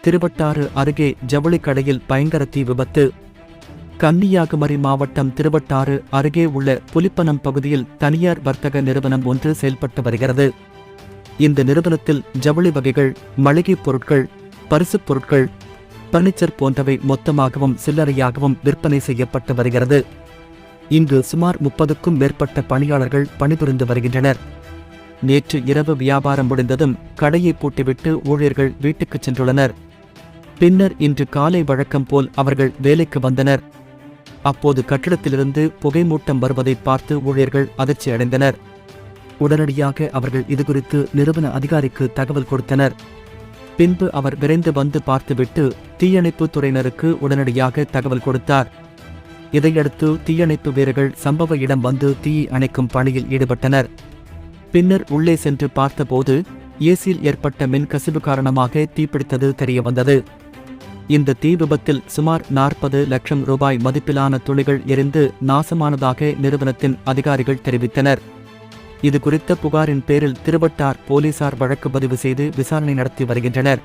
திருவட்டாறு அருகே ஜவுளி கடையில் பயங்கர தீ விபத்து. கன்னியாகுமரி மாவட்டம் திருவட்டாறு அருகே உள்ள புலிப்பனம் பகுதியில் தனியார் வர்த்தக நிறுவனம் ஒன்று செயல்பட்டு வருகிறது. இந்த நிறுவனத்தில் ஜவுளி வகைகள், மளிகைப் பொருட்கள், பரிசுப் பொருட்கள், பர்னிச்சர் போன்றவை மொத்தமாகவும் சில்லறையாகவும் விற்பனை செய்யப்பட்டு வருகிறது. இங்கு சுமார் 30க்கும் மேற்பட்ட பணியாளர்கள் பணிபுரிந்து வருகின்றனர். நேற்று இரவு வியாபாரம் முடிந்ததும் கடையை பூட்டிவிட்டு ஊழியர்கள் வீட்டுக்குச் சென்றுள்ளனர். பின்னர் இன்று காலை வழக்கம் போல் அவர்கள் வேலைக்கு வந்தனர். அப்போது கட்டிடத்திலிருந்து புகைமூட்டம் வருவதை பார்த்து ஊழியர்கள் அதிர்ச்சி அடைந்தனர். உடனடியாக அவர்கள் இதுகுறித்து நிறுவன அதிகாரிக்கு தகவல் கொடுத்தனர். பின்பு அவர் விரைந்து வந்து பார்த்துவிட்டு தீயணைப்பு துறையினருக்கு உடனடியாக தகவல் கொடுத்தார். இதையடுத்து தீயணைப்பு வீரர்கள் சம்பவ இடம் வந்து தீயை அணைக்கும் பணியில் ஈடுபட்டனர். பின்னர் உள்ளே சென்று பார்த்தபோது ஏசியில் ஏற்பட்ட மின்கசிவு காரணமாக தீப்பிடித்தது தெரியவந்தது. இந்த தீ விபத்தில் சுமார் 40 லட்சம் ரூபாய் மதிப்பிலான துணிகள் எரிந்து நாசமானதாக நிறுவனத்தின் அதிகாரிகள் தெரிவித்தனர். இது குறித்த புகாரின் பேரில் திருவட்டார் போலீசார் வழக்கு பதிவு செய்து விசாரணை நடத்தி வருகின்றனர்.